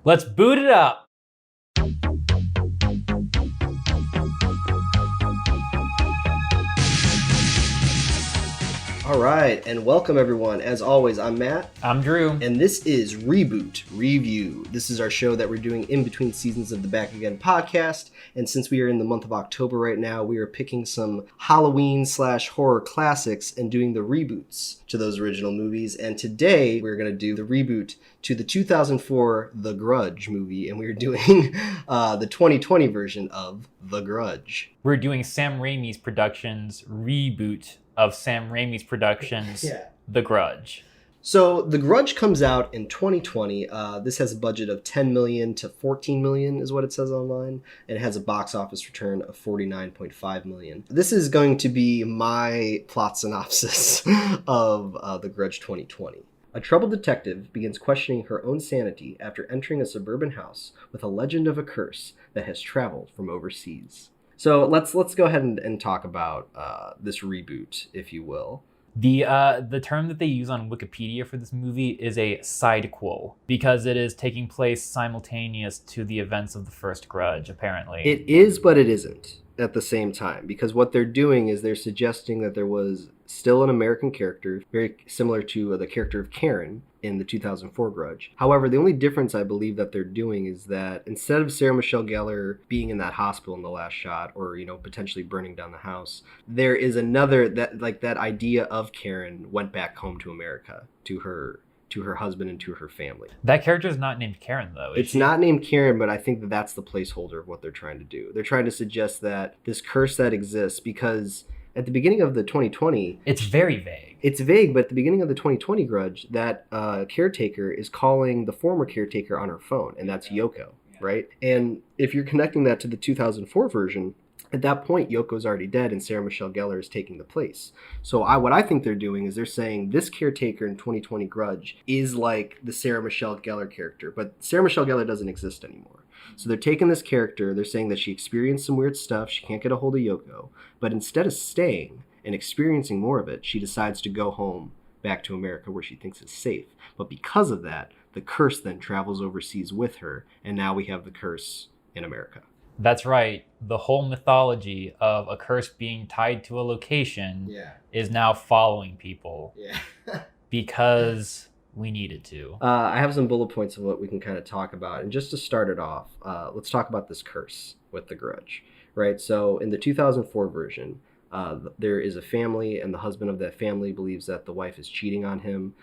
Let's boot it up. All right, and welcome everyone. As always, I'm Matt. I'm Drew. And this is Reboot Review. This is our show that we're doing in between seasons of the Back Again podcast. And since we are in the month of October right now, we are picking some Halloween/horror classics and doing the reboots to those original movies. And today we're going to do the reboot to the 2004 The Grudge movie. And we're doing the 2020 version of The Grudge. We're doing Sam Raimi's Productions reboot of Sam Raimi's Productions, The Grudge. So The Grudge comes out in 2020. This has a budget of $10 million to $14 million is what it says online. And it has a box office return of $49.5 million. This is going to be my plot synopsis of The Grudge 2020. A troubled detective begins questioning her own sanity after entering a suburban house with a legend of a curse that has traveled from overseas. So let's go ahead and talk about this reboot, if you will. The term that they use on Wikipedia for this movie is a sidequel because it is taking place simultaneous to the events of the first Grudge, apparently. It is, but it isn't at the same time, because what they're doing is they're suggesting that there was still an American character, very similar to the character of Karen in the 2004 Grudge. However, the only difference I believe that they're doing is that instead of Sarah Michelle Gellar being in that hospital in the last shot, or potentially burning down the house, there is another that idea of Karen went back home to America, to her husband and to her family. That character is not named Karen, though. It's not named Karen, but I think that that's the placeholder of what they're trying to do. They're trying to suggest that this curse that exists, because at the beginning of the 2020... It's very vague. It's vague, but at the beginning of the 2020 Grudge, that caretaker is calling the former caretaker on her phone, and that's Yoko, right? And if you're connecting that to the 2004 version... At that point, Yoko's already dead and Sarah Michelle Gellar is taking the place. So what I think they're doing is they're saying this caretaker in 2020 Grudge is like the Sarah Michelle Gellar character, but Sarah Michelle Gellar doesn't exist anymore. So they're taking this character, they're saying that she experienced some weird stuff, she can't get a hold of Yoko, but instead of staying and experiencing more of it, she decides to go home back to America where she thinks is safe. But because of that, the curse then travels overseas with her, and now we have the curse in America. That's right. The whole mythology of a curse being tied to a location is now following people because we needed to. I have some bullet points of what we can kind of talk about. And just to start it off, let's talk about this curse with the Grudge, right? So in the 2004 version, there is a family, and the husband of that family believes that the wife is cheating on him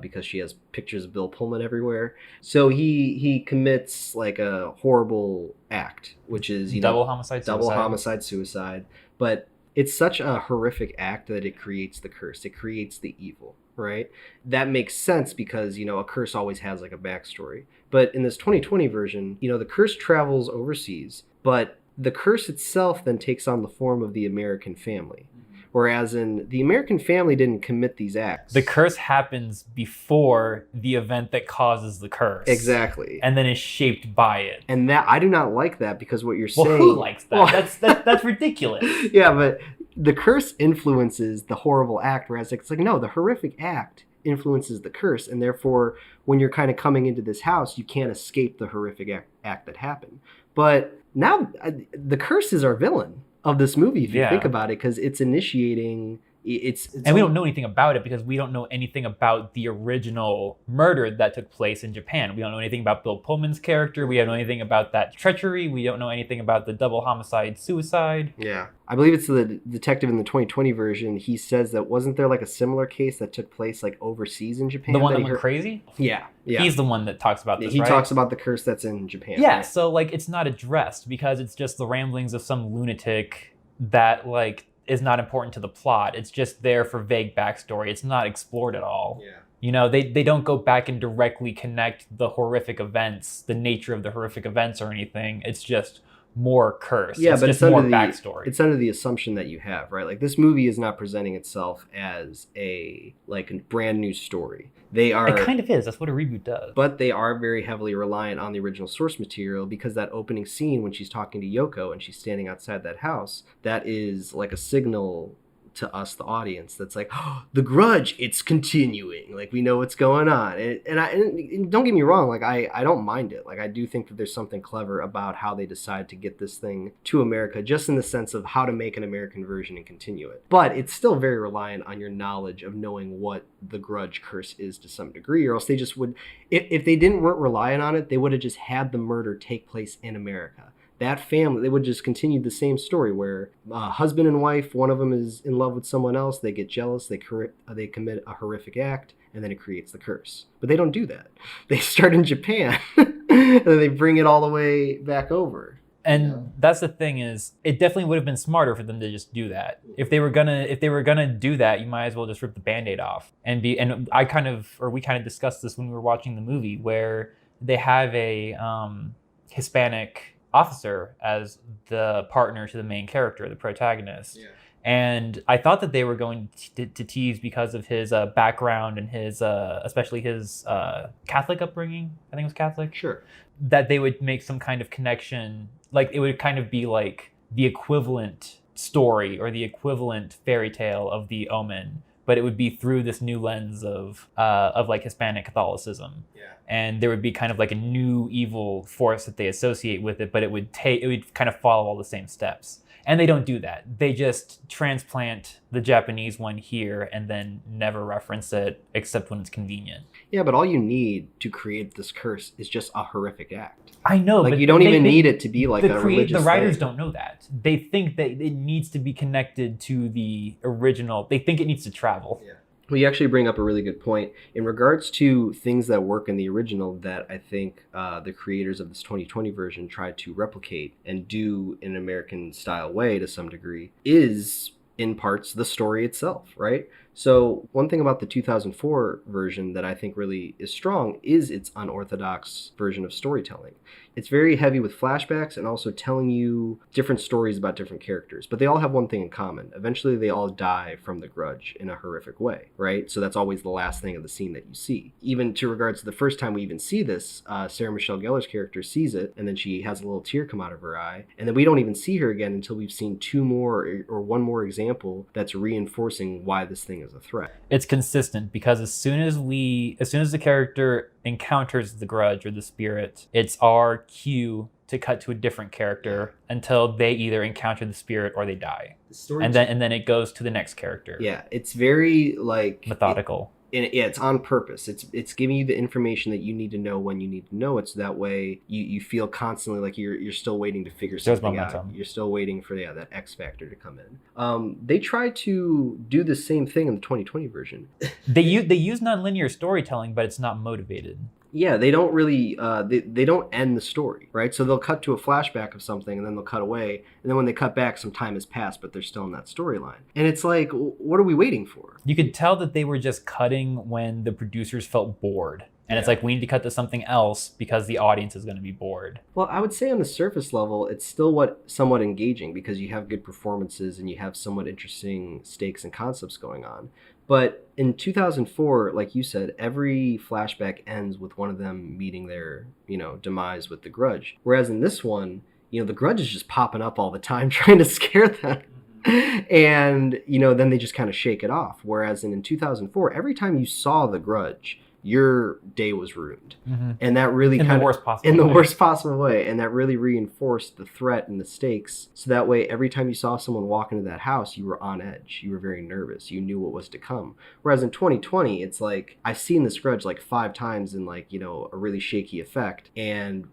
because she has pictures of Bill Pullman everywhere. So he commits like a horrible act, which is double homicide suicide. But it's such a horrific act that it creates the curse. It creates the evil, right? That makes sense because a curse always has like a backstory. But in this 2020 version, the curse travels overseas, but the curse itself then takes on the form of the American family. Whereas in the American family didn't commit these acts. The curse happens before the event that causes the curse. Exactly. And then is shaped by it. And that I do not like that, because what you're saying... Well, who likes that? That's ridiculous. Yeah, but the curse influences the horrible act, whereas it's like, no, the horrific act influences the curse, and therefore when you're kind of coming into this house, you can't escape the horrific act that happened. But now the curse is our villain of this movie, if you think about it, because it's initiating... And we don't know anything about it because we don't know anything about the original murder that took place in Japan. We don't know anything about Bill Pullman's character. We don't know anything about that treachery. We don't know anything about the double homicide suicide. Yeah. I believe it's the detective in the 2020 version. He says that wasn't there like a similar case that took place like overseas in Japan? The one that went crazy? Yeah. He's the one that talks about this, He right? talks about the curse that's in Japan. Yeah, right? So like it's not addressed because it's just the ramblings of some lunatic that like is not important to the plot. It's just there for vague backstory. It's not explored at all. Yeah. They don't go back and directly connect the horrific events, the nature of the horrific events or anything. It's just more curse. Yeah, but it's more backstory. It's under the assumption that you have, right? Like this movie is not presenting itself as a brand new story. It kind of is. That's what a reboot does. But they are very heavily reliant on the original source material, because that opening scene when she's talking to Yoko and she's standing outside that house, that is like a signal to us, the audience, that's like, oh, the Grudge, it's continuing. Like, we know what's going on. And don't get me wrong, like, I don't mind it. Like, I do think that there's something clever about how they decide to get this thing to America, just in the sense of how to make an American version and continue it. But it's still very reliant on your knowledge of knowing what the Grudge curse is to some degree, or else they just would, if they weren't relying on it, they would have just had the murder take place in America. That family, they would just continue the same story where husband and wife, one of them is in love with someone else, they get jealous, they commit a horrific act, and then it creates the curse. But they don't do that. They start in Japan, and then they bring it all the way back over. And that's the thing, is it definitely would have been smarter for them to just do that. If they were gonna do that, you might as well just rip the Band-Aid off. And we kind of discussed this when we were watching the movie, where they have a Hispanic officer as the partner to the main character, the protagonist. Yeah. And I thought that they were going to tease, because of his background and his especially his Catholic upbringing. I think it was Catholic. Sure. That they would make some kind of connection. Like, it would kind of be like the equivalent story or the equivalent fairy tale of The Omen, but it would be through this new lens of like Hispanic Catholicism. Yeah. And there would be kind of like a new evil force that they associate with it, but it would kind of follow all the same steps. And they don't do that. They just transplant the Japanese one here and then never reference it except when it's convenient. Yeah, but all you need to create this curse is just a horrific act. I know, like, but you don't even need it to be like a religious The writers thing. don't know that. They think that it needs to be connected to the original. They think it needs to travel. Yeah. Well, you actually bring up a really good point in regards to things that work in the original that I think the creators of this 2020 version tried to replicate and do in an American style way to some degree, is in parts the story itself, right? So one thing about the 2004 version that I think really is strong is its unorthodox version of storytelling. It's very heavy with flashbacks and also telling you different stories about different characters, but they all have one thing in common. Eventually they all die from the Grudge in a horrific way, right? So that's always the last thing of the scene that you see. Even to regards to the first time we even see this, Sarah Michelle Gellar's character sees it, and then she has a little tear come out of her eye, and then we don't even see her again until we've seen two more or one more example that's reinforcing why this thing is a threat. It's consistent, because as soon as the character encounters the Grudge or the spirit, it's our cue to cut to a different character until they either encounter the spirit or they die. And then it goes to the next character. Yeah, it's very like methodical. It's on purpose. It's giving you the information that you need to know when you need to know it, so that way you feel constantly like you're still waiting to figure something out. You're still waiting for that X factor to come in. They try to do the same thing in the 2020 version. They use nonlinear storytelling, but it's not motivated. Yeah, they don't really, they don't end the story, right? So they'll cut to a flashback of something, and then they'll cut away, and then when they cut back, some time has passed, but they're still in that storyline. And it's like, what are we waiting for? You could tell that they were just cutting when the producers felt bored. And it's like, we need to cut to something else because the audience is going to be bored. Well, I would say on the surface level, it's still somewhat engaging, because you have good performances and you have somewhat interesting stakes and concepts going on. But in 2004, like you said, every flashback ends with one of them meeting their, demise with the Grudge. Whereas in this one, the Grudge is just popping up all the time trying to scare them. And, then they just kind of shake it off. Whereas in 2004, every time you saw the Grudge, your day was ruined. Mm-hmm. And that really in the worst possible way. And that really reinforced the threat and the stakes. So that way, every time you saw someone walk into that house, you were on edge. You were very nervous. You knew what was to come. Whereas in 2020, it's like, I've seen this Grudge like 5 times in like, a really shaky effect. And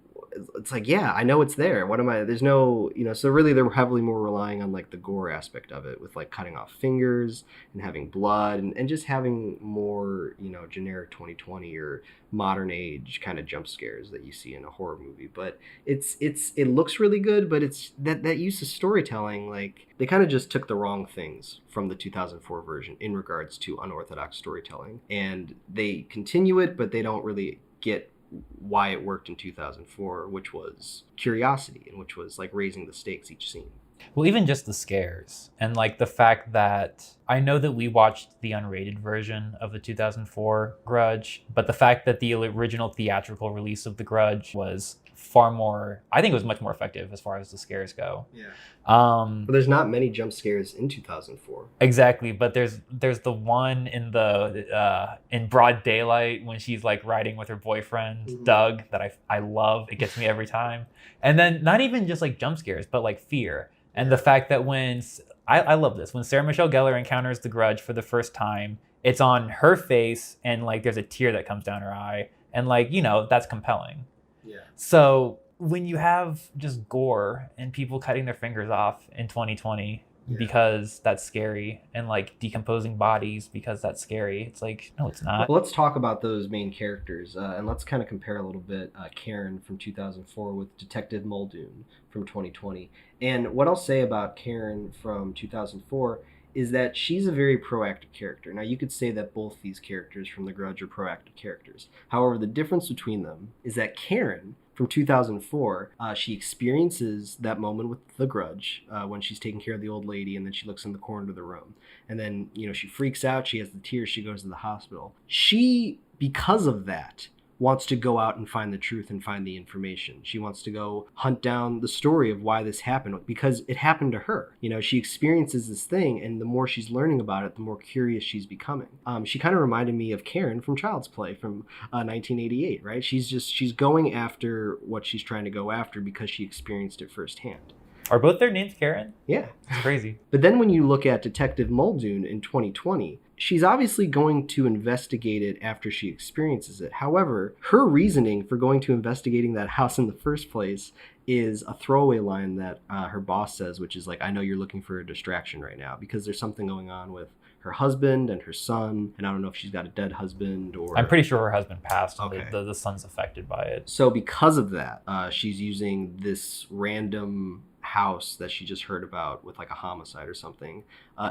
it's like, yeah, I know it's there. There's no, so really they're heavily more relying on like the gore aspect of it, with like cutting off fingers and having blood and just having more, generic 2020 or modern age kind of jump scares that you see in a horror movie. But it looks really good, but it's that use of storytelling, like they kind of just took the wrong things from the 2004 version in regards to unorthodox storytelling, and they continue it, but they don't really get why it worked in 2004, which was curiosity and which was like raising the stakes each scene. Well, even just the scares and like the fact that I know that we watched the unrated version of the 2004 Grudge, but the fact that the original theatrical release of the Grudge was far more, I think it was much more effective as far as the scares go. Yeah. But there's not many jump scares in 2004. Exactly, but there's the one in the in broad daylight when she's like riding with her boyfriend Doug that I love. It gets me every time. And then not even just like jump scares, but like fear. And the fact that when I love this, when Sarah Michelle Gellar encounters the Grudge for the first time, it's on her face and like there's a tear that comes down her eye, and like, you know, that's compelling. Yeah. So when you have just gore and people cutting their fingers off in 2020 because that's scary, and like decomposing bodies because that's scary, it's like, no, it's not. Well, let's talk about those main characters, and let's kind of compare a little bit Karen from 2004 with Detective Muldoon from 2020. And what I'll say about Karen from 2004 is that she's a very proactive character. Now, you could say that both these characters from The Grudge are proactive characters. However, the difference between them is that Karen from 2004, she experiences that moment with the Grudge when she's taking care of the old lady, and then she looks in the corner of the room. And then, you know, she freaks out, she has the tears, she goes to the hospital. She, because of that, wants to go out and find the truth and find the information. She wants to go hunt down the story of why this happened, because it happened to her. You know, she experiences this thing, and the more she's learning about it, the more curious she's becoming. She kind of reminded me of Karen from Child's Play from 1988, right? She's going after what she's trying to go after because she experienced it firsthand. Are both their names Karen? Yeah. It's crazy. But then when you look at Detective Muldoon in 2020, she's obviously going to investigate it after she experiences it. However, her reasoning for going to investigating that house in the first place is a throwaway line that her boss says, which is like, I know you're looking for a distraction right now because there's something going on with her husband and her son, and I don't know if she's got a dead husband or... I'm pretty sure her husband passed, and okay. the son's affected by it. So because of that, she's using this random house that she just heard about with like a homicide or something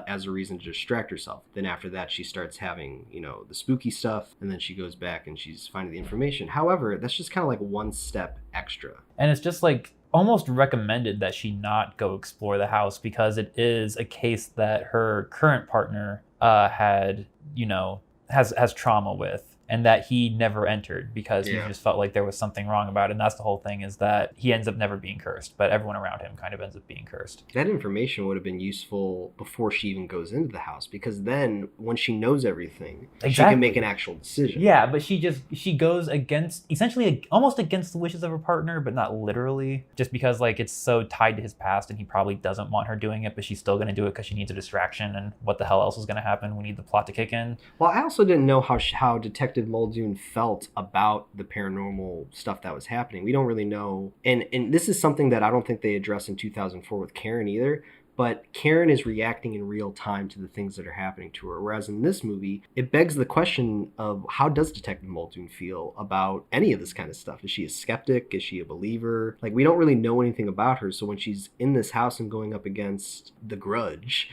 as a reason to distract herself. Then after that, she starts having, you know, the spooky stuff, and then she goes back and she's finding the information. However, that's just kind of like one step extra. And it's just like almost recommended that she not go explore the house because it is a case that her current partner had, you know, has trauma with, and that he never entered because he just felt like there was something wrong about it. And that's the whole thing, is that he ends up never being cursed, but everyone around him kind of ends up being cursed. That information would have been useful before she even goes into the house, because then when she knows everything, she can make an actual decision. Yeah, but she goes against, essentially almost against the wishes of her partner, but not literally, just because like it's so tied to his past and he probably doesn't want her doing it, but she's still going to do it because she needs a distraction, and what the hell else is going to happen? We need the plot to kick in. Well, I also didn't know how Detective Muldoon felt about the paranormal stuff that was happening. We don't really know, and this is something that I don't think they addressed in 2004 with Karen either, but Karen is reacting in real time to the things that are happening to her, whereas in this movie, it begs the question of how does Detective Muldoon feel about any of this kind of stuff? Is she a skeptic? Is she a believer? Like, we don't really know anything about her, so when she's in this house and going up against the Grudge,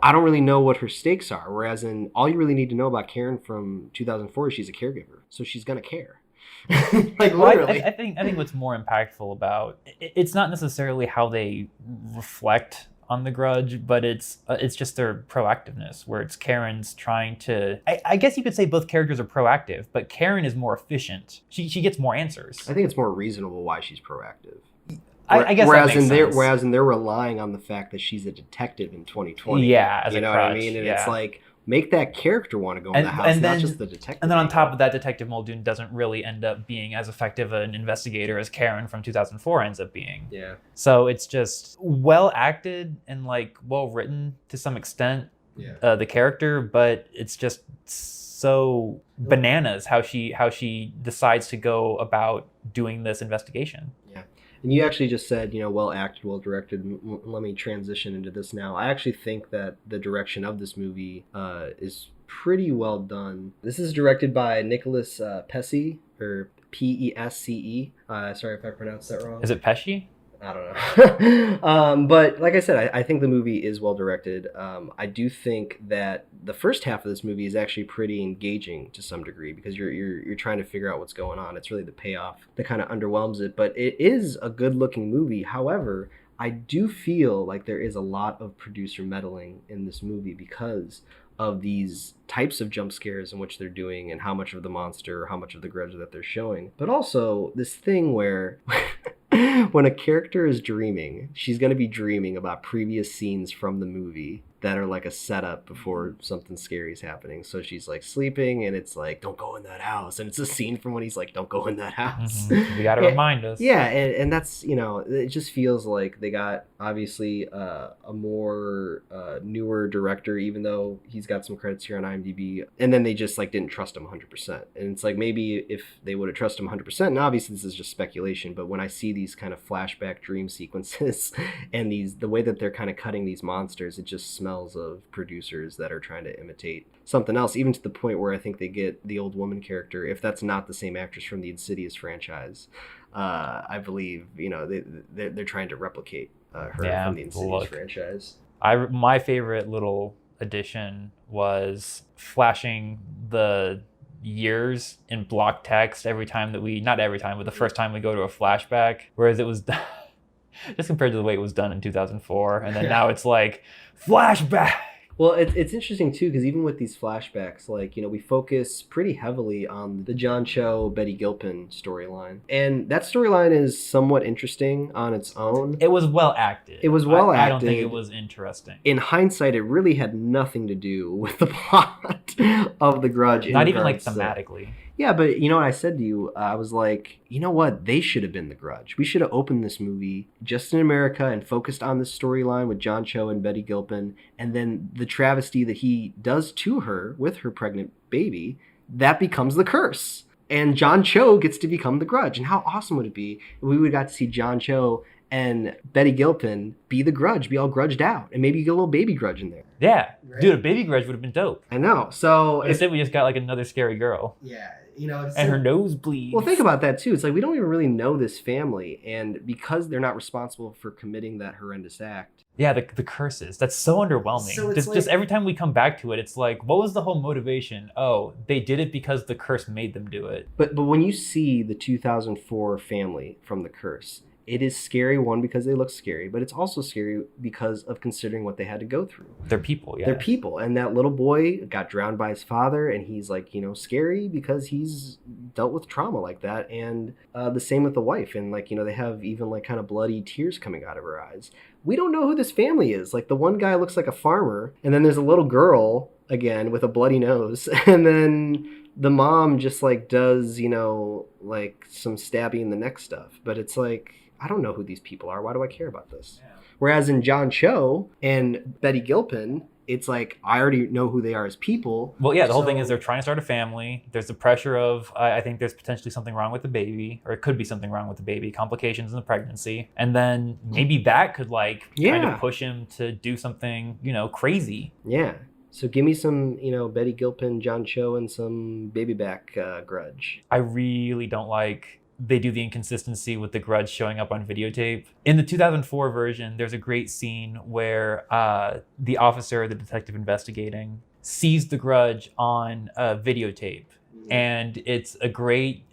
I don't really know what her stakes are, whereas in all you really need to know about Karen from 2004 is she's a caregiver, so she's gonna care. Like, literally. I think what's more impactful about it's not necessarily how they reflect on the Grudge, but it's just their proactiveness, where it's Karen's trying to... I guess you could say both characters are proactive, but Karen is more efficient. She gets more answers. I think it's more reasonable why she's proactive. I guess whereas that makes sense. Whereas they're relying on the fact that she's a detective in 2020. Yeah, as you know crutch, what I mean? And it's like, make that character want to go in the house, and then, not just the detective. And then on top of that, Detective Muldoon doesn't really end up being as effective an investigator as Karen from 2004 ends up being. Yeah. So it's just well acted and like well written to some extent, the character, but it's just so bananas how she decides to go about doing this investigation. Yeah. And you actually just said, you know, well acted, well directed. Let me transition into this now. I actually think that the direction of this movie is pretty well done. This is directed by Nicholas Pesce, or Pesce. Sorry if I pronounced that wrong. Is it Pesci? I don't know. But like I said, I think the movie is well directed. I do think that the first half of this movie is actually pretty engaging to some degree, because you're trying to figure out what's going on. It's really the payoff that kind of underwhelms it, but it is a good looking movie. However, I do feel like there is a lot of producer meddling in this movie because of these types of jump scares in which they're doing and how much of the monster, how much of the grudge that they're showing. But also this thing where when a character is dreaming, she's going to be dreaming about previous scenes from the movie that are like a setup before something scary is happening. So she's like sleeping and it's like, don't go in that house. And it's a scene from when he's like, don't go in that house. Mm-hmm. We got to remind us. Yeah. And that's, it just feels like they got obviously a more newer director, even though he's got some credits here on IMDb. And then they just like didn't trust him 100%. And it's like, maybe if they would have trusted him 100%, and obviously this is just speculation, but when I see these kind of flashback dream sequences and the way that they're kind of cutting these monsters, it just smells of producers that are trying to imitate something else, even to the point where I think they get the old woman character, if that's not the same actress from the Insidious franchise. I believe they're trying to replicate her from the Insidious franchise. My favorite little addition was flashing the years in block text every time that not every time, but the first time we go to a flashback, whereas it was just compared to the way it was done in 2004, and then now it's like flashback. Well, it's interesting too, because even with these flashbacks, like, we focus pretty heavily on the John Cho, Betty Gilpin storyline, and that storyline is somewhat interesting on its own. It was well acted. I don't think it was interesting. In hindsight, it really had nothing to do with the plot of The Grudge. Not even like thematically. Yeah, but you know what I said to you? I was like, you know what? They should have been The Grudge. We should have opened this movie just in America and focused on this storyline with John Cho and Betty Gilpin, and then the travesty that he does to her with her pregnant baby, that becomes the curse. And John Cho gets to become The Grudge. And how awesome would it be if we would have got to see John Cho and Betty Gilpin be the Grudge, be all grudged out, and maybe you get a little baby Grudge in there. Yeah, right? Dude, a baby Grudge would have been dope. I know. So instead, we just got like another scary girl. Yeah, and her nose bleeds. Well, think about that too. It's like we don't even really know this family, and because they're not responsible for committing that horrendous act. Yeah, the curses. That's so underwhelming. So just every time we come back to it, it's like, what was the whole motivation? Oh, they did it because the curse made them do it. But when you see the 2004 family from The Curse, it is scary, one, because they look scary, but it's also scary because of considering what they had to go through. They're people, yeah. They're people. And that little boy got drowned by his father, and he's like, scary because he's dealt with trauma like that. And the same with the wife. And like, they have even like kind of bloody tears coming out of her eyes. We don't know who this family is. Like the one guy looks like a farmer, and then there's a little girl, again, with a bloody nose. And then the mom just like does, like some stabbing in the neck stuff. But it's like, I don't know who these people are. Why do I care about this? Yeah. Whereas in John Cho and Betty Gilpin, it's like, I already know who they are as people. Well, yeah, the whole thing is they're trying to start a family. There's the pressure of, I think there's potentially something wrong with the baby, or it could be something wrong with the baby, complications in the pregnancy. And then maybe that could kind of push him to do something, crazy. Yeah. So give me some, Betty Gilpin, John Cho, and some baby back Grudge. I really don't like they do the inconsistency with the Grudge showing up on videotape. In the 2004 version, there's a great scene where the officer, the detective investigating, sees the Grudge on a videotape. And it's a great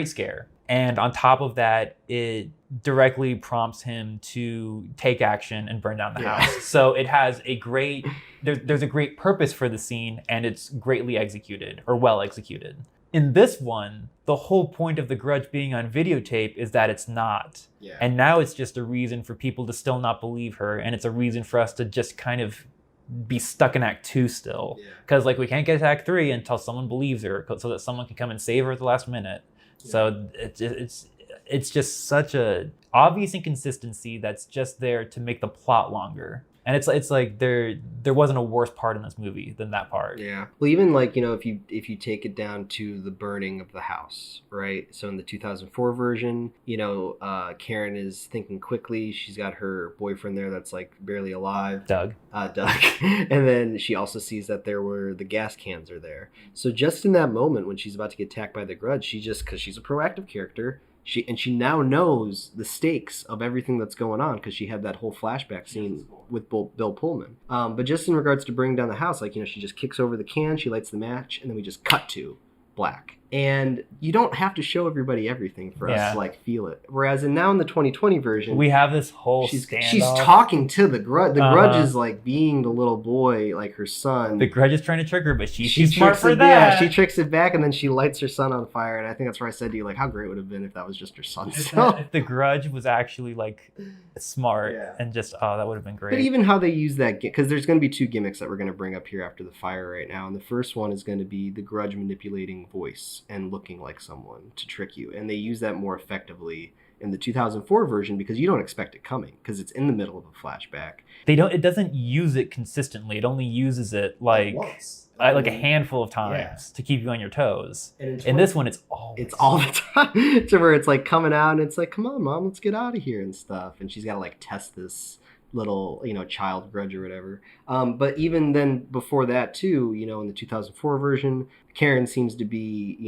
scare. And on top of that, it directly prompts him to take action and burn down the house. So it has there's a great purpose for the scene, and it's greatly executed, or well executed. In this one, the whole point of the Grudge being on videotape is that it's not. Yeah. And now it's just a reason for people to still not believe her, and it's a reason for us to just kind of be stuck in Act 2 still. Because we can't get to Act 3 until someone believes her, so that someone can come and save her at the last minute. Yeah. So it's just such a obvious inconsistency that's just there to make the plot longer. And it's like there wasn't a worse part in this movie than that part. Yeah. Well, even if you take it down to the burning of the house, right? So in the 2004 version, Karen is thinking quickly. She's got her boyfriend there that's like barely alive. Doug. And then she also sees that the gas cans are there. So just in that moment when she's about to get attacked by the Grudge, because she's a proactive character, she now knows the stakes of everything that's going on because she had that whole flashback scene with Bill Pullman. But just in regards to bringing down the house, she just kicks over the can, she lights the match, and then we just cut to black. And you don't have to show everybody everything for us to like feel it. Whereas now in the 2020 version, we have this whole she's standoff. talking to the Grudge. The Grudge is like being the little boy, like her son. The Grudge is trying to trick her, but she's too smart for that. Yeah, she tricks it back, and then she lights her son on fire. And I think that's where I said to you, like, how great would it have been if that was just her son. If the Grudge was actually like smart and just that would have been great. But even how they use that, because there's going to be two gimmicks that we're going to bring up here after the fire right now. And the first one is going to be the Grudge manipulating voice and looking like someone to trick you, and they use that more effectively in the 2004 version because you don't expect it coming because it's in the middle of a flashback. It doesn't use it consistently. It only uses it like a handful of times to keep you on your toes. And in this one, it's all the time to where it's like coming out and it's like, come on, mom, let's get out of here and stuff. And she's got to like test this little, child Grudge or whatever. But even then before that too, in the 2004 version, Karen seems to be,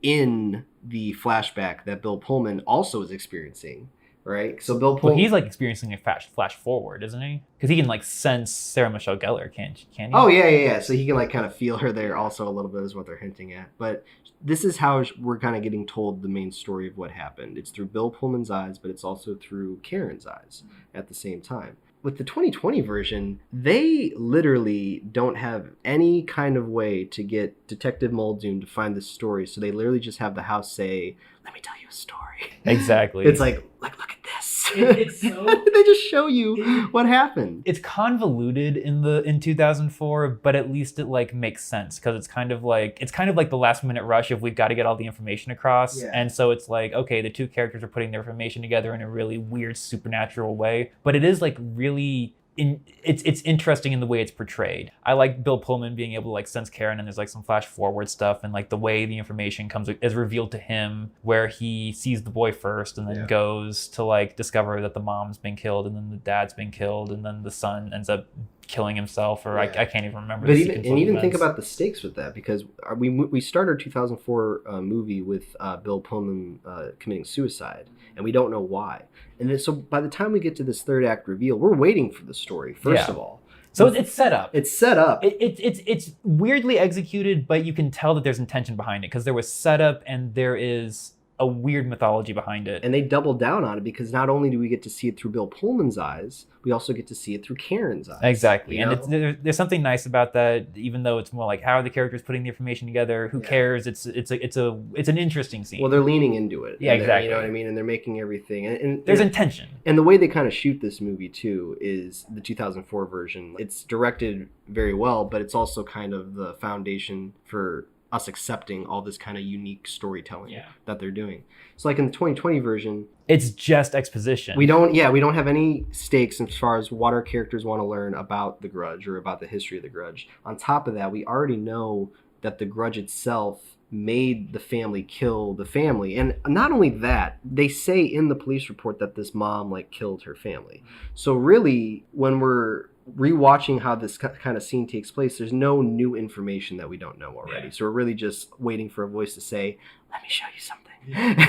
in the flashback that Bill Pullman also is experiencing, right? So Bill Pullman... Well, he's like experiencing a flash forward, isn't he? Because he can like sense Sarah Michelle Gellar, can't he? Oh, yeah. So he can like kind of feel her there also a little bit is what they're hinting at. But this is how we're kind of getting told the main story of what happened. It's through Bill Pullman's eyes, but it's also through Karen's eyes at the same time. With the 2020 version, they literally don't have any kind of way to get Detective Muldoon to find this story. So they literally just have the house say, let me tell you a story. Exactly. It's like look at this. It's so... they just show you what happened. It's convoluted in 2004, but at least it like makes sense because it's kind of like the last minute rush if we've got to get all the information across. Yeah. And so it's like, okay, the two characters are putting their information together in a really weird supernatural way, but it is like really it's interesting in the way it's portrayed. I like Bill Pullman being able to like sense Karen, and there's like some flash forward stuff and like the way the information is revealed to him, where he sees the boy first and then goes to like discover that the mom's been killed and then the dad's been killed and then the son ends up killing himself, or I can't even remember. But even think about the stakes with that, because we start our 2004 movie with Bill Pullman committing suicide, and we don't know why. And then, so by the time we get to this third act reveal, we're waiting for the story first of all. So it's set up. It's set up. It's weirdly executed, but you can tell that there's intention behind it because there was setup and there is a weird mythology behind it. And they double down on it because not only do we get to see it through Bill Pullman's eyes, we also get to see it through Karen's eyes. Exactly. And there's something nice about that, even though it's more like, how are the characters putting the information together? Who cares? It's an interesting scene. Well, they're leaning into it. Yeah, exactly. You know what I mean? And they're making everything. And there's intention. And the way they kind of shoot this movie, too, is the 2004 version. It's directed very well, but it's also kind of the foundation for us accepting all this kind of unique storytelling that they're doing. So like in the 2020 version, it's just exposition. We don't have any stakes as far as what our characters want to learn about the Grudge or about the history of the Grudge. On top of that, we already know that the Grudge itself made the family kill the family. And not only that, they say in the police report that this mom like killed her family. So really, when we're rewatching how this kind of scene takes place, there's no new information that we don't know already. So we're really just waiting for a voice to say, let me show you something.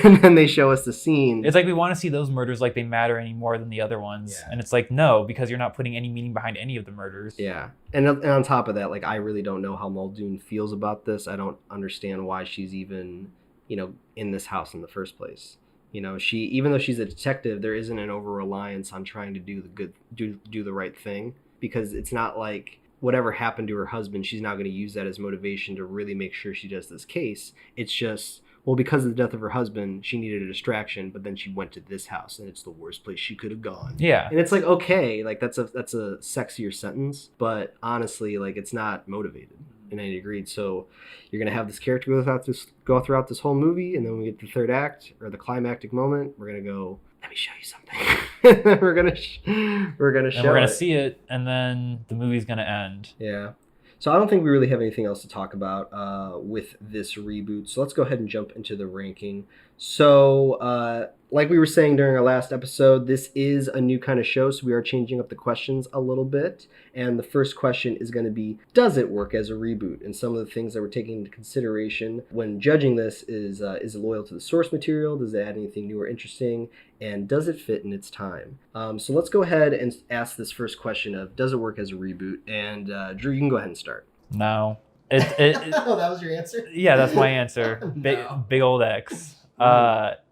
And then they show us the scene. It's like we want to see those murders like they matter any more than the other ones. And it's like, no, because you're not putting any meaning behind any of the murders. Yeah. And on top of that, like, I really don't know how Muldoon feels about this. I don't understand why she's even, in this house in the first place. She, even though she's a detective, there isn't an over-reliance on trying to do the right thing, because it's not like whatever happened to her husband, she's not going to use that as motivation to really make sure she does this case. It's just, well, because of the death of her husband, she needed a distraction, but then she went to this house and it's the worst place she could have gone. Yeah. And it's like, okay, like that's a sexier sentence, but honestly, like, it's not motivated in any degree. So you're going to have this character go throughout this whole movie, and then when we get to the third act or the climactic moment, we're going to go, let me show you something. we're gonna see it, and then the movie's gonna end. Yeah. So I don't think we really have anything else to talk about with this reboot. So let's go ahead and jump into the ranking. So like we were saying during our last episode, this is a new kind of show, so we are changing up the questions a little bit. And the first question is going to be, does it work as a reboot? And some of the things that we're taking into consideration when judging this is it loyal to the source material? Does it add anything new or interesting? And does it fit in its time? So let's go ahead and ask this first question of, does it work as a reboot? And Drew, you can go ahead and start. No. Oh, that was your answer? Yeah, that's my answer. No. Big old X.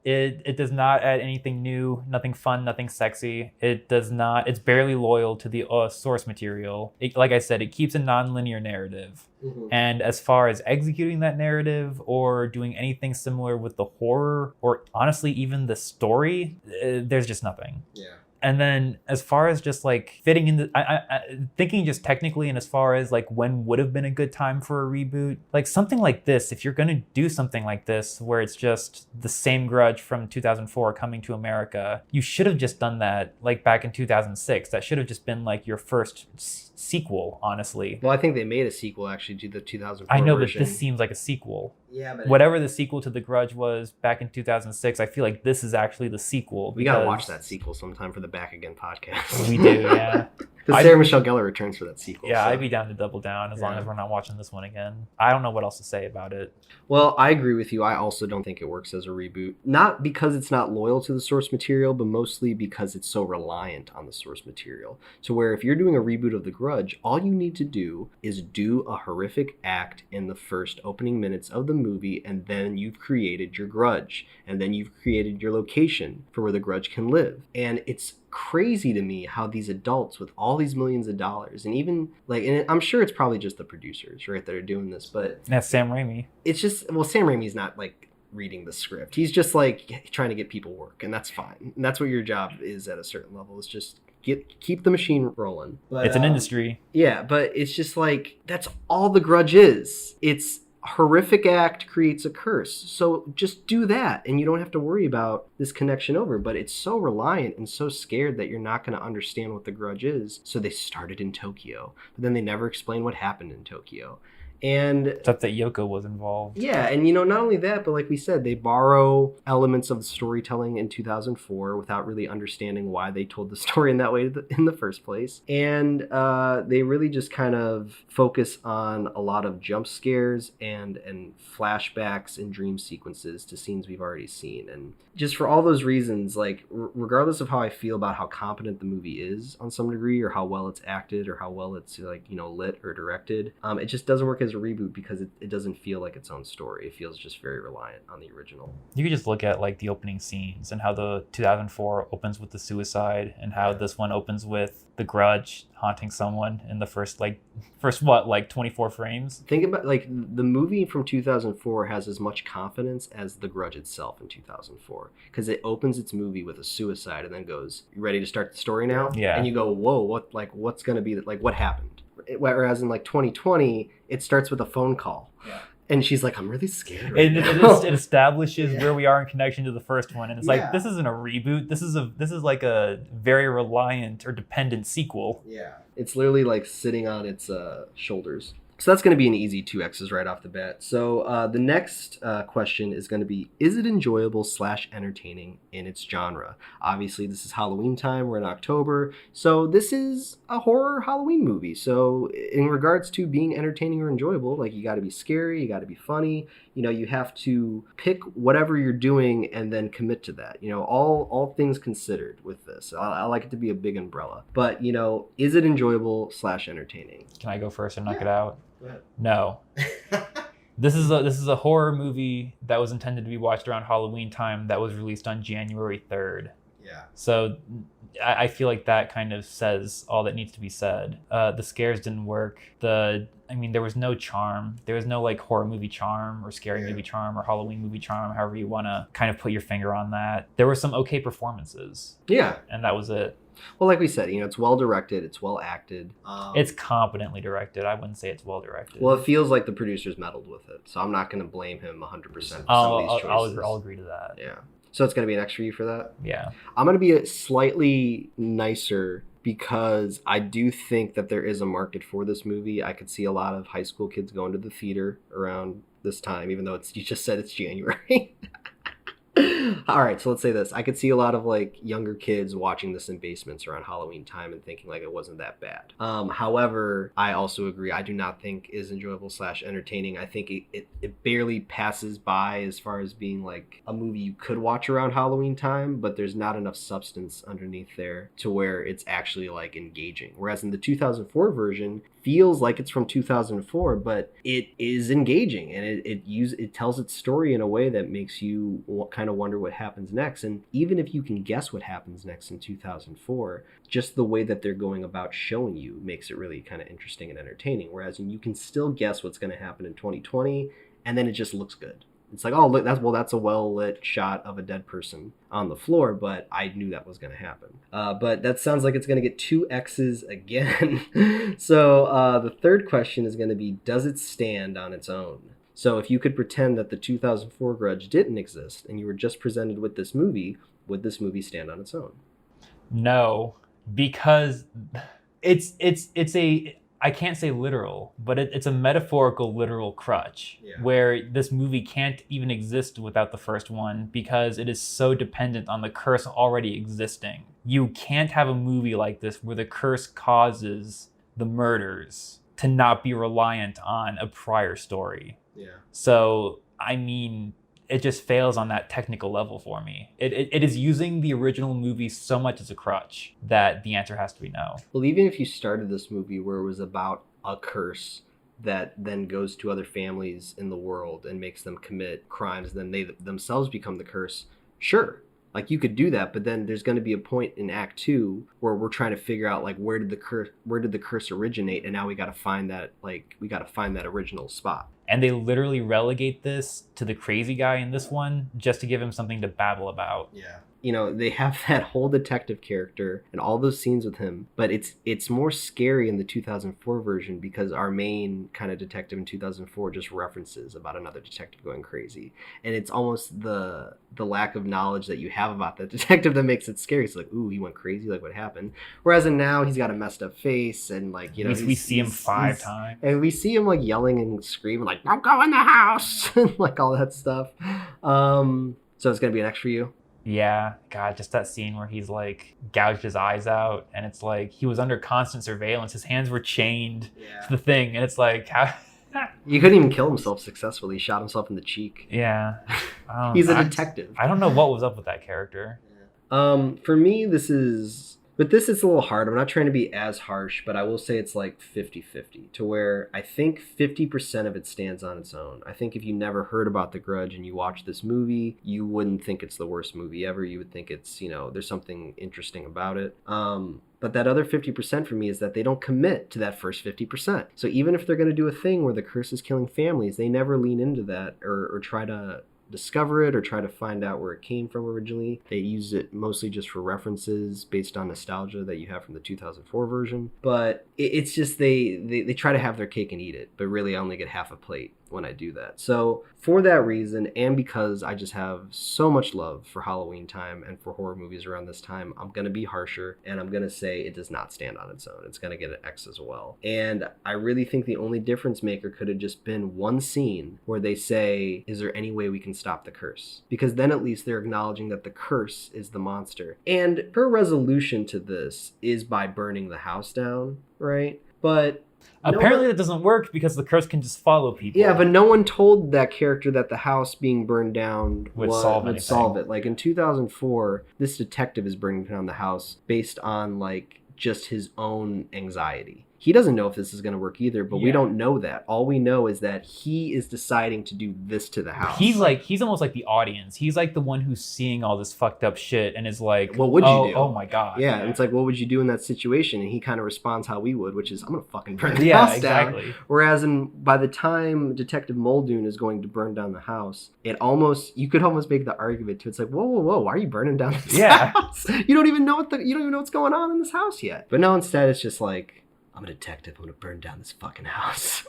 It does not add anything new, nothing fun, nothing sexy. It does not. It's barely loyal to the source material. Like I said, it keeps a non-linear narrative. Mm-hmm. And as far as executing that narrative or doing anything similar with the horror or honestly even the story, there's just nothing. Yeah. And then as far as just like fitting in thinking just technically and as far as like when would have been a good time for a reboot, like something like this, if you're going to do something like this where it's just the same Grudge from 2004 coming to America, you should have just done that like back in 2006. That should have just been like your first sequel, honestly. Well, I think they made a sequel actually to the 2004 I know, version. but this seems like a sequel. Yeah, but whatever the sequel to The Grudge was back in 2006, I feel like this is actually the sequel. We gotta watch that sequel sometime for the Back Again podcast. We do, yeah. Because Sarah Michelle Gellar returns for that sequel. Yeah, so. I'd be down to double down as long as we're not watching this one again. I don't know what else to say about it. Well, I agree with you. I also don't think it works as a reboot. Not because it's not loyal to the source material, but mostly because it's so reliant on the source material. So where if you're doing a reboot of The Grudge, all you need to do is do a horrific act in the first opening minutes of the movie, and then you've created your Grudge. And then you've created your location for where the Grudge can live. And it's crazy to me how these adults with all these millions of dollars and even like, and I'm sure it's probably just the producers, right, that are doing this, but that's Sam Raimi. It's just, well, Sam Raimi's not like reading the script. He's just like trying to get people work, and that's fine. And that's what your job is at a certain level, is just keep the machine rolling. But, it's an industry. Yeah, but it's just like, that's all the Grudge is. It's horrific act creates a curse. So just do that and you don't have to worry about this connection over. But it's so reliant and so scared that you're not going to understand what the Grudge is. So they started in Tokyo, but then they never explain what happened in Tokyo. And except that Yoko was involved. Yeah, and you know, not only that, but like we said, they borrow elements of the storytelling in 2004 without really understanding why they told the story in that way in the first place. And they really just kind of focus on a lot of jump scares and flashbacks and dream sequences to scenes we've already seen. And just for all those reasons, like regardless of how I feel about how competent the movie is on some degree, or how well it's acted, or how well it's like, you know, lit or directed, it just doesn't work as a reboot because it doesn't feel like its own story. It feels just very reliant on the original. You could just look at like the opening scenes and how the 2004 opens with the suicide and how this one opens with the Grudge haunting someone in the first 24 frames. Think about like the movie from 2004 has as much confidence as the Grudge itself in 2004, because it opens its movie with a suicide and then goes, "You ready to start the story now?" Yeah. And you go, "Whoa, what's going to be what happened?" Whereas in like 2020, it starts with a phone call. Yeah. And she's like, "I'm really scared right now." It establishes where we are in connection to the first one. And it's like, this isn't a reboot. This is like a very reliant or dependent sequel. Yeah. It's literally like sitting on its shoulders. So that's going to be an easy 2 X's right off the bat. So the next question is going to be, is it enjoyable / entertaining in its genre? Obviously, this is Halloween time. We're in October. So this is a horror Halloween movie. So in regards to being entertaining or enjoyable, like you got to be scary, you got to be funny. You know, you have to pick whatever you're doing and then commit to that. You know, all things considered with this. I like it to be a big umbrella. But, you know, is it enjoyable / entertaining? Can I go first and knock it out? Go ahead. No. This is a horror movie that was intended to be watched around Halloween time that was released on January 3rd. Yeah. So I feel like that kind of says all that needs to be said. The scares didn't work. There was no charm. There was no like horror movie charm or scary movie charm or Halloween movie charm, however you want to kind of put your finger on that. There were some okay performances. Yeah. And that was it. Well, like we said, you know, it's well directed, it's well acted. It's competently directed. I wouldn't say it's well directed. Well, it feels like the producers meddled with it, so I'm not going to blame him 100% for some of these choices. I'll agree to that. Yeah. So it's going to be an X for you for that? Yeah. I'm going to be slightly nicer because I do think that there is a market for this movie. I could see a lot of high school kids going to the theater around this time, even though you just said it's January. All right, so let's say this. I could see a lot of like younger kids watching this in basements around Halloween time and thinking like it wasn't that bad. However, I also agree. I do not think is enjoyable / entertaining. I think it barely passes by as far as being like a movie you could watch around Halloween time, but there's not enough substance underneath there to where it's actually like engaging. Whereas in the 2004 version, feels like it's from 2004, but it is engaging, and it tells its story in a way that makes you kind of wonder what happens next. And even if you can guess what happens next in 2004, just the way that they're going about showing you makes it really kind of interesting and entertaining. Whereas you can still guess what's going to happen in 2020, and then it just looks good. It's like, oh, look, that's a well-lit shot of a dead person on the floor, but I knew that was going to happen. But that sounds like it's going to get 2 X's again. So the third question is going to be, does it stand on its own? So if you could pretend that the 2004 Grudge didn't exist and you were just presented with this movie, would this movie stand on its own? No, because it's a, I can't say literal, but it's a metaphorical literal crutch, where this movie can't even exist without the first one because it is so dependent on the curse already existing. You can't have a movie like this where the curse causes the murders to not be reliant on a prior story. Yeah. So, I mean, it just fails on that technical level for me. It is using the original movie so much as a crutch that the answer has to be no. Well, even if you started this movie where it was about a curse that then goes to other families in the world and makes them commit crimes, then they themselves become the curse, sure. Like, you could do that, but then there's going to be a point in Act 2 where we're trying to figure out, like, where did the curse originate, and now we got to find that original spot. And they literally relegate this to the crazy guy in this one just to give him something to babble about. Yeah. You know, they have that whole detective character and all those scenes with him, but it's more scary in the 2004 version because our main kind of detective in 2004 just references about another detective going crazy. And it's almost the lack of knowledge that you have about that detective that makes it scary. It's like, ooh, he went crazy, like what happened? Whereas in now, he's got a messed up face and like, you know, we see him 5 times. And we see him like yelling and screaming like, don't go in the house, like all that stuff. So it's going to be an X for you? Yeah, God, just that scene where he's like gouged his eyes out and it's like he was under constant surveillance. His hands were chained to the thing. And it's like, how... He couldn't even kill himself successfully. He shot himself in the cheek. Yeah. He's a detective. I don't know what was up with that character. For me, this is a little hard. I'm not trying to be as harsh, but I will say it's like 50-50 to where I think 50% of it stands on its own. I think if you never heard about The Grudge and you watch this movie, you wouldn't think it's the worst movie ever. You would think it's, you know, there's something interesting about it. But that other 50% for me is that they don't commit to that first 50%. So even if they're going to do a thing where the curse is killing families, they never lean into that or try to discover it or try to find out where it came from originally. They use it mostly just for references based on nostalgia that you have from the 2004 version. But it's just they try to have their cake and eat it, but really I only get half a plate when I do that. So for that reason, and because I just have so much love for Halloween time and for horror movies around this time, I'm going to be harsher and I'm going to say it does not stand on its own. It's going to get an X as well. And I really think the only difference maker could have just been one scene where they say, is there any way we can stop the curse? Because then at least they're acknowledging that the curse is the monster. And her resolution to this is by burning the house down, right? But apparently that doesn't work because the curse can just follow people. Yeah, but no one told that character that the house being burned down would solve it. Like in 2004, this detective is burning down the house based on like just his own anxiety. He doesn't know if this is going to work either, but we don't know that. All we know is that he is deciding to do this to the house. He's almost like the audience. He's like the one who's seeing all this fucked up shit and is like, what would you do? Oh my God. Yeah, and it's like, what would you do in that situation? And he kind of responds how we would, which is, I'm going to fucking burn the house down. Whereas by the time Detective Muldoon is going to burn down the house, you could almost make the argument too. It's like, whoa, why are you burning down this house? You don't even know what's going on in this house yet. But no, instead it's just like, I'm a detective. I'm going to burn down this fucking house.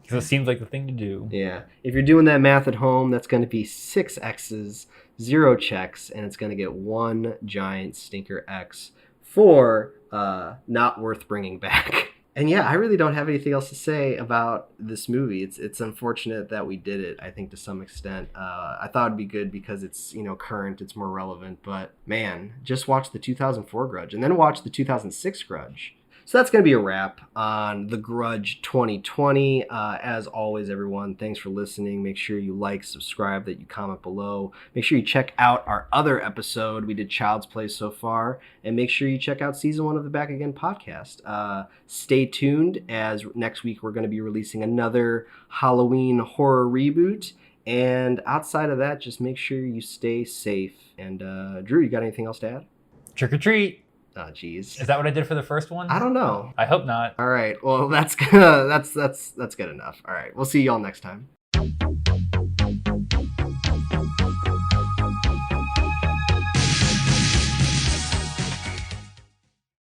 Because it seems like the thing to do. Yeah. If you're doing that math at home, that's going to be 6 X's, 0 checks, and it's going to get 1 giant stinker X for not worth bringing back. And yeah, I really don't have anything else to say about this movie. It's unfortunate that we did it, I think, to some extent. I thought it'd be good because it's, current, it's more relevant. But man, just watch the 2004 Grudge and then watch the 2006 Grudge. So that's going to be a wrap on The Grudge 2020. As always, everyone, thanks for listening. Make sure you like, subscribe, that you comment below. Make sure you check out our other episode. We did Child's Play so far. And make sure you check out season 1 of the Back Again podcast. Stay tuned, as next week we're going to be releasing another Halloween horror reboot. And outside of that, just make sure you stay safe. And Drew, you got anything else to add? Trick or treat. Oh, geez. Is that what I did for the first one? I don't know. I hope not. All right. Well, that's good enough. All right. We'll see y'all next time.